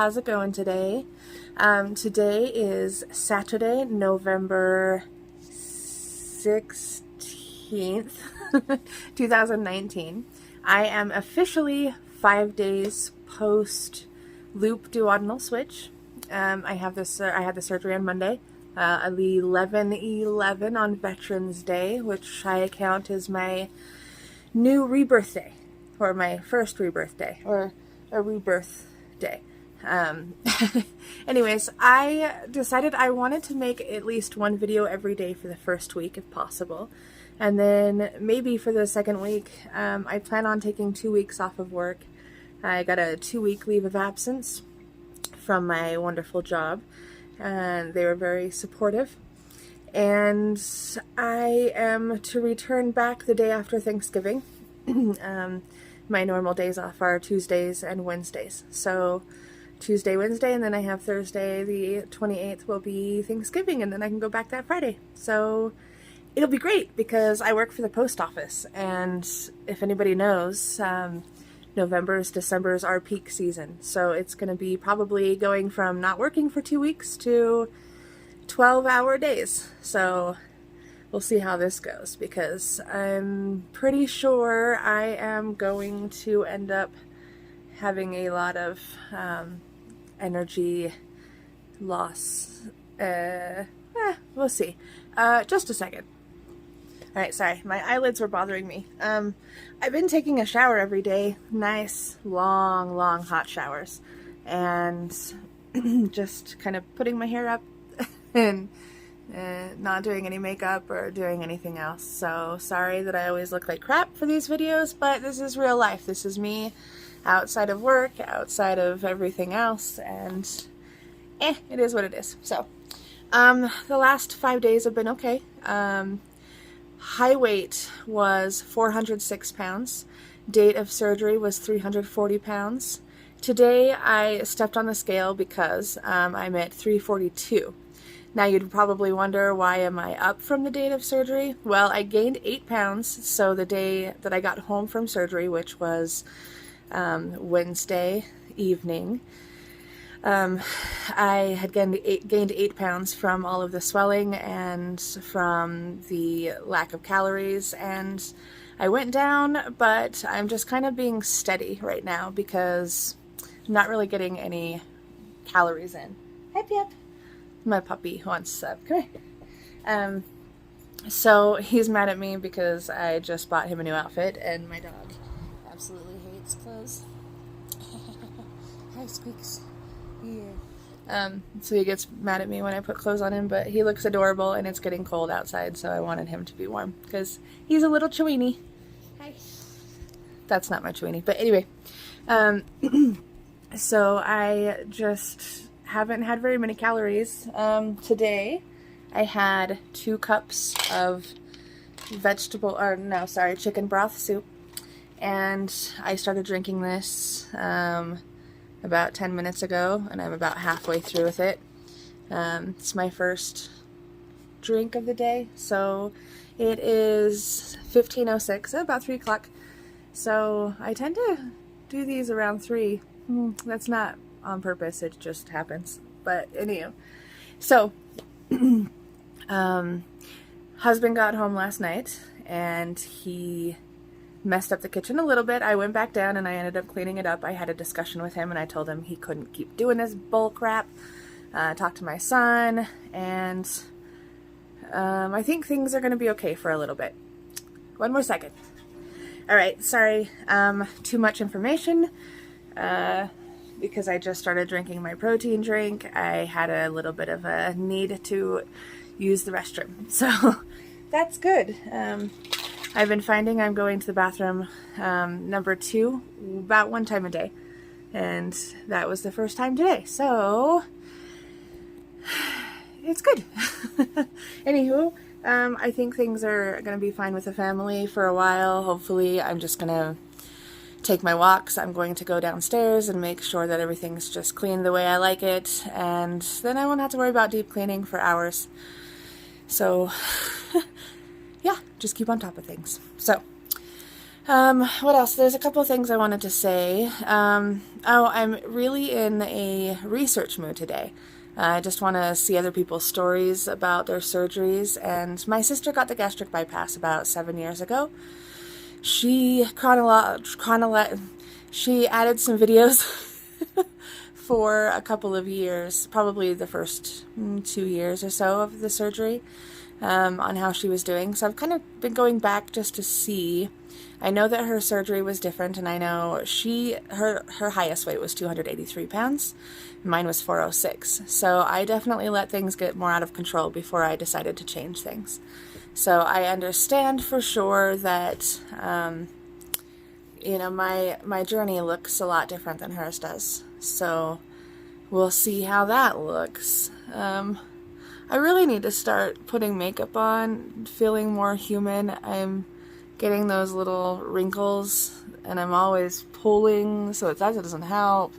how's it going today? Today is Saturday, November 16th, 2019. I am officially 5 days post loop duodenal switch. I had the surgery on Monday, 11/11 on Veterans Day, which I count as my new rebirth day, or my first rebirth day, or a rebirth day. Anyways, I decided I wanted to make at least one video every day for the first week if possible. And then maybe for the second week, I plan on taking 2 weeks off of work. I got a 2-week leave of absence from my wonderful job, and they were very supportive. And I am to return back the day after Thanksgiving. My normal days off are Tuesdays and Wednesdays. So Tuesday, Wednesday, and then I have Thursday, the 28th will be Thanksgiving, and then I can go back that Friday. So it'll be great because I work for the post office, and if anybody knows, December is our peak season. So it's going to be probably going from not working for 2 weeks to 12-hour days. So we'll see how this goes, because I'm pretty sure I am going to end up having a lot of energy loss. We'll see. Just a second. Alright, sorry, my eyelids were bothering me. I've been taking a shower every day. Nice, long, hot showers. And just kind of putting my hair up and not doing any makeup or doing anything else. So sorry that I always look like crap for these videos, but this is real life. This is me outside of work, outside of everything else, and it is what it is. So the last 5 days have been okay. High weight was 406 pounds. Date of surgery was 340 pounds. Today I stepped on the scale because I'm at 342. Now you'd probably wonder, why am I up from the date of surgery? Well, I gained 8 pounds, so the day that I got home from surgery, which was Wednesday evening, I had gained 8 pounds from all of the swelling and from the lack of calories, and I went down, but I'm just kind of being steady right now because I'm not really getting any calories in. Hi, Pip. My puppy wants come here. So he's mad at me because I just bought him a new outfit, and my dog absolutely hates clothes. Hi, Squeaks. Yeah. So he gets mad at me when I put clothes on him, but he looks adorable, and it's getting cold outside, so I wanted him to be warm because he's a little Chewini. Hi. That's not my Chewini, but anyway. So I just haven't had very many calories. Today I had 2 cups of chicken broth soup, and I started drinking this about 10 minutes ago, and I'm about halfway through with it. It's my first drink of the day, so it is 15:06, about 3 o'clock. So I tend to do these around 3. That's not on purpose, it just happens. But anyway, so husband got home last night, and he messed up the kitchen a little bit. I went back down and I ended up cleaning it up. I had a discussion with him, and I told him he couldn't keep doing this bull crap. Talked to my son, and I think things are going to be okay for a little bit. One more second. Alright, sorry, too much information. Because I just started drinking my protein drink, I had a little bit of a need to use the restroom. So that's good. I've been finding I'm going to the bathroom number 2 about 1 time a day, and that was the first time today, so it's good. Anywho, I think things are going to be fine with the family for a while. Hopefully I'm just going to take my walks. I'm going to go downstairs and make sure that everything's just clean the way I like it, and then I won't have to worry about deep cleaning for hours. So yeah, just keep on top of things. So What else? There's a couple things I wanted to say. Oh, I'm really in a research mood today. I just want to see other people's stories about their surgeries, and my sister got the gastric bypass about 7 years ago. She she added some videos for a couple of years, probably the first 2 years or so of the surgery, on how she was doing. So I've kind of been going back just to see. I know that her surgery was different, and I know her highest weight was 283 pounds. Mine was 406. So I definitely let things get more out of control before I decided to change things. So I understand for sure that, my journey looks a lot different than hers does. So we'll see how that looks. I really need to start putting makeup on, feeling more human. I'm getting those little wrinkles, and I'm always pulling, so that doesn't help.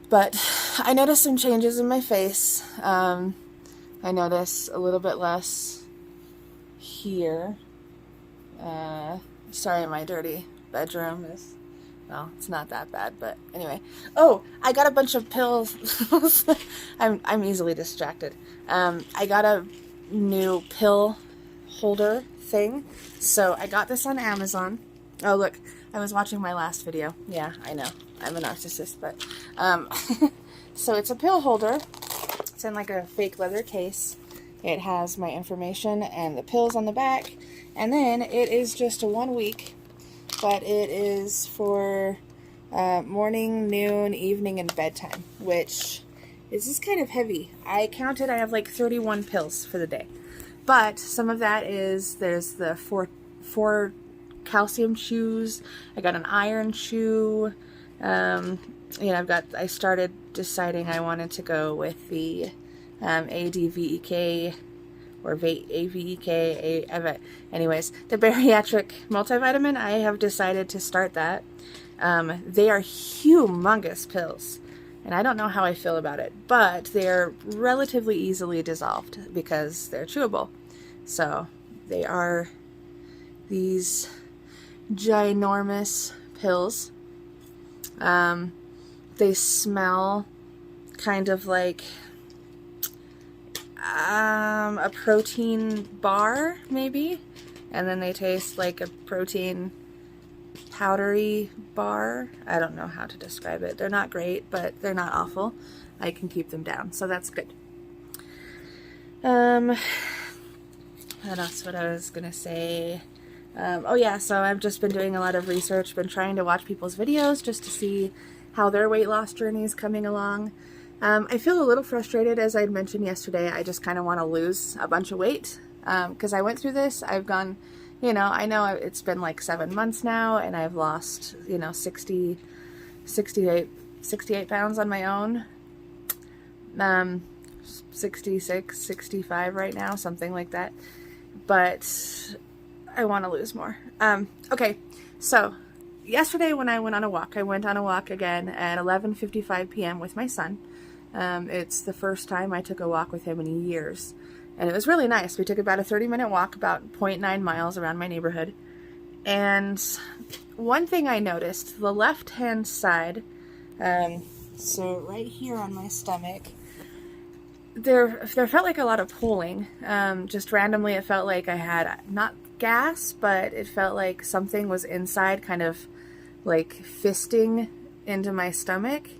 But I noticed some changes in my face. I notice a little bit less here. Sorry, my dirty bedroom is, well, it's not that bad, but anyway. Oh, I got a bunch of pills. I'm easily distracted. I got a new pill holder thing. So I got this on Amazon. Oh, look, I was watching my last video. Yeah, I know. I'm a narcissist, but so it's a pill holder. It's in like a fake leather case. It has my information and the pills on the back. And then it is just a 1 week, but it is for morning, noon, evening, and bedtime, which is just kind of heavy. I counted, I have like 31 pills for the day. But some of that is, there's the four calcium chews. I got an iron chew. I started deciding I wanted to go with the ADVEK or AVEK. Anyways, the bariatric multivitamin. I have decided to start that. They are humongous pills, and I don't know how I feel about it, but they're relatively easily dissolved because they're chewable. So they are these ginormous pills. They smell kind of like a protein bar, maybe, and then they taste like a protein powdery bar. I don't know how to describe it. They're not great, but they're not awful. I can keep them down, so that's good. What else? What I was gonna say? Oh yeah, so I've just been doing a lot of research, been trying to watch people's videos just to see how their weight loss journey is coming along. I feel a little frustrated, as I had mentioned yesterday. I just kind of want to lose a bunch of weight because I went through this. I've gone, I know it's been like 7 months now, and I've lost, 68 pounds on my own. 66, 65 right now, something like that. But I want to lose more. Okay, so yesterday when I went on a walk, I went on a walk again at 11:55 p.m. with my son. It's the first time I took a walk with him in years, and it was really nice. We took about a 30-minute walk, about 0.9 miles around my neighborhood. And one thing I noticed, the left-hand side, so right here on my stomach, there felt like a lot of pulling. Just randomly, it felt like I had not gas, but it felt like something was inside, kind of like fisting into my stomach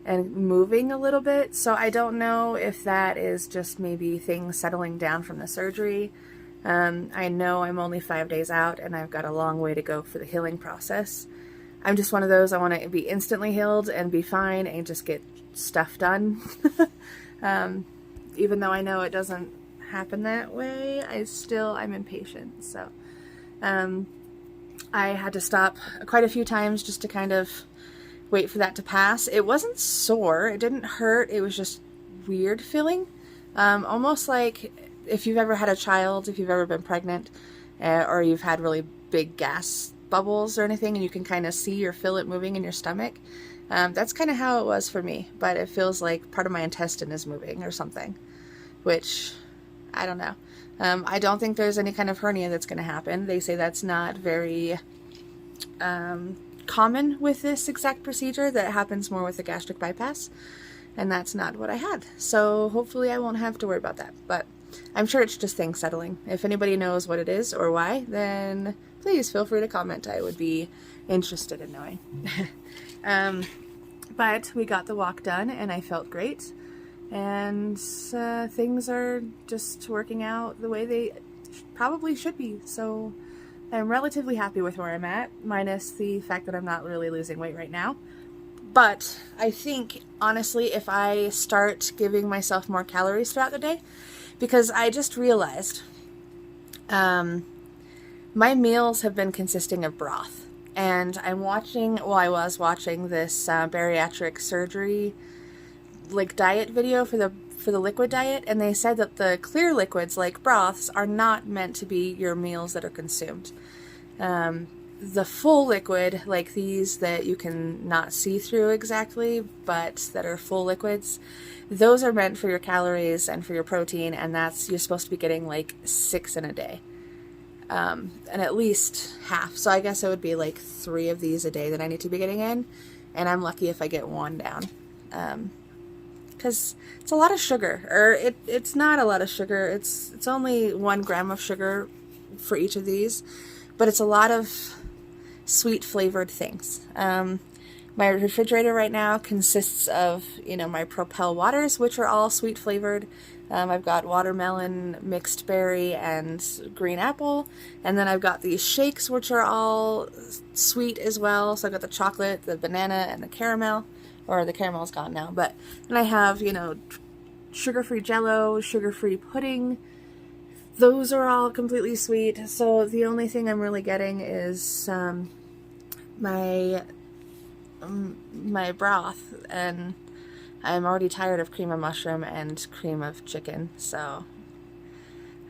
and moving a little bit. So I don't know if that is just maybe things settling down from the surgery. I know I'm only 5 days out, and I've got a long way to go for the healing process. I'm just one of those, I want to be instantly healed and be fine and just get stuff done. Even though I know it doesn't happen that way, I'm impatient. So I had to stop quite a few times just to kind of wait for that to pass. It wasn't sore, it didn't hurt, it was just weird feeling. Almost like if you've ever had a child, if you've ever been pregnant, or you've had really big gas bubbles or anything, and you can kind of see or feel it moving in your stomach. That's kind of how it was for me, but it feels like part of my intestine is moving or something, which I don't know. I don't think there's any kind of hernia that's going to happen. They say that's not very common with this exact procedure, that happens more with the gastric bypass, and that's not what I had. So hopefully I won't have to worry about that, but I'm sure it's just things settling. If anybody knows what it is or why, then please feel free to comment. I would be interested in knowing. But we got the walk done and I felt great, and things are just working out the way they probably should be. So I'm relatively happy with where I'm at, minus the fact that I'm not really losing weight right now. But I think, honestly, if I start giving myself more calories throughout the day, because I just realized my meals have been consisting of broth. And I was watching this bariatric surgery diet video for the liquid diet, and they said that the clear liquids like broths are not meant to be your meals that are consumed. The full liquid, like these that you can not see through exactly, but that are full liquids, those are meant for your calories and for your protein, and you're supposed to be getting like 6 in a day. And at least half. So I guess it would be like 3 of these a day that I need to be getting in, and I'm lucky if I get 1 down. Because it's a lot of sugar, or it's not a lot of sugar. It's only 1 gram of sugar for each of these, but it's a lot of sweet flavored things. My refrigerator right now consists of, my Propel waters, which are all sweet flavored. I've got watermelon, mixed berry, and green apple. And then I've got these shakes, which are all sweet as well. So I've got the chocolate, the banana, and the caramel. Or the caramel's gone now. But then I have, sugar-free Jell-O, sugar-free pudding. Those are all completely sweet. So the only thing I'm really getting is my broth, and I'm already tired of cream of mushroom and cream of chicken, so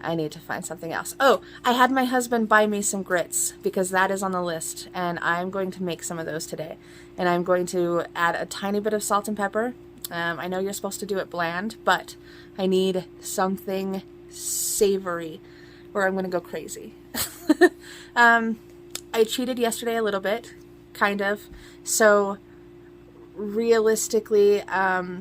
I need to find something else. Oh, I had my husband buy me some grits, because that is on the list, and I'm going to make some of those today. And I'm going to add a tiny bit of salt and pepper. I know you're supposed to do it bland, but I need something savory, or I'm going to go crazy. I cheated yesterday a little bit, kind of, so realistically,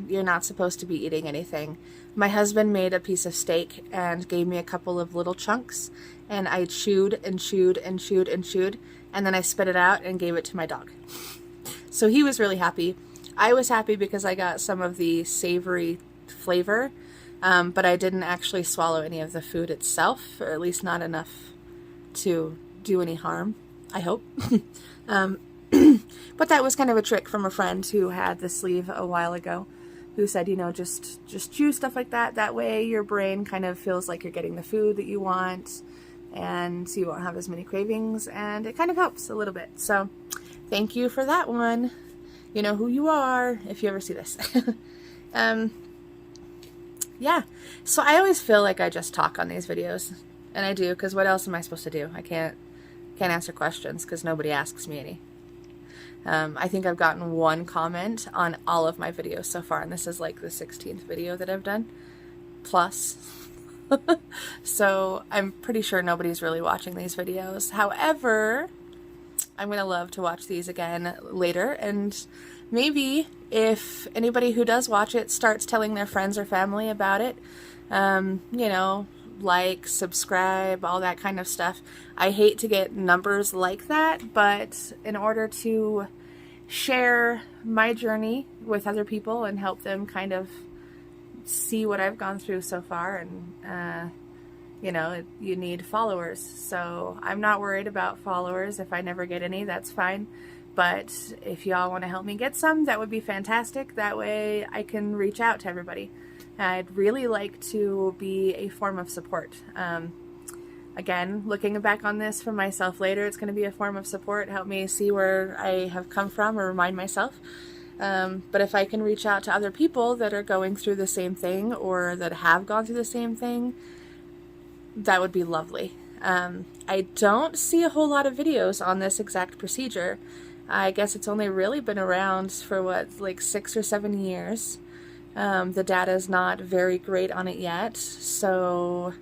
you're not supposed to be eating anything. My husband made a piece of steak and gave me a couple of little chunks, and I chewed and chewed and chewed and chewed, and then I spit it out and gave it to my dog. So he was really happy. I was happy because I got some of the savory flavor, but I didn't actually swallow any of the food itself, or at least not enough to do any harm, I hope. But that was kind of a trick from a friend who had the sleeve a while ago, who said, just chew stuff like that. That way your brain kind of feels like you're getting the food that you want, and you won't have as many cravings, and it kind of helps a little bit. So thank you for that one. You know who you are if you ever see this. Yeah, so I always feel like I just talk on these videos, and I do, because what else am I supposed to do? I can't answer questions because nobody asks me any. I think I've gotten 1 comment on all of my videos so far, and this is like the 16th video that I've done, plus. So I'm pretty sure nobody's really watching these videos. However, I'm going to love to watch these again later, and maybe if anybody who does watch it starts telling their friends or family about it, like, subscribe, all that kind of stuff. I hate to get numbers like that, but in order to share my journey with other people and help them kind of see what I've gone through so far, and you need followers. So I'm not worried about followers. If I never get any, that's fine. But if y'all want to help me get some, that would be fantastic. That way I can reach out to everybody. I'd really like to be a form of support. Again, looking back on this for myself later, it's going to be a form of support. Help me see where I have come from, or remind myself. But if I can reach out to other people that are going through the same thing, or that have gone through the same thing, that would be lovely. I don't see a whole lot of videos on this exact procedure. I guess it's only really been around for like 6 or 7 years. The data is not very great on it yet, so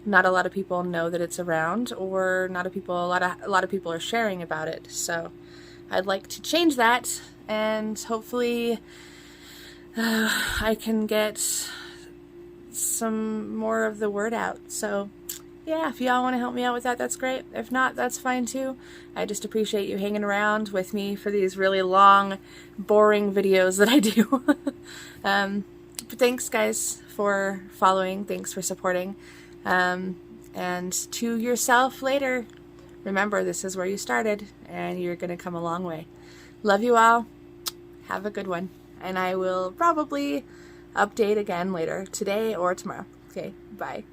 not a lot of people know that it's around, or not a lot of people are sharing about it. So I'd like to change that, and hopefully I can get some more of the word out. So yeah, if y'all want to help me out with that, that's great. If not, that's fine too. I just appreciate you hanging around with me for these really long, boring videos that I do. But thanks guys for following, thanks for supporting, and to yourself later, remember this is where you started and you're gonna come a long way. Love you all, have a good one, and I will probably update again later, today or tomorrow. Okay, bye.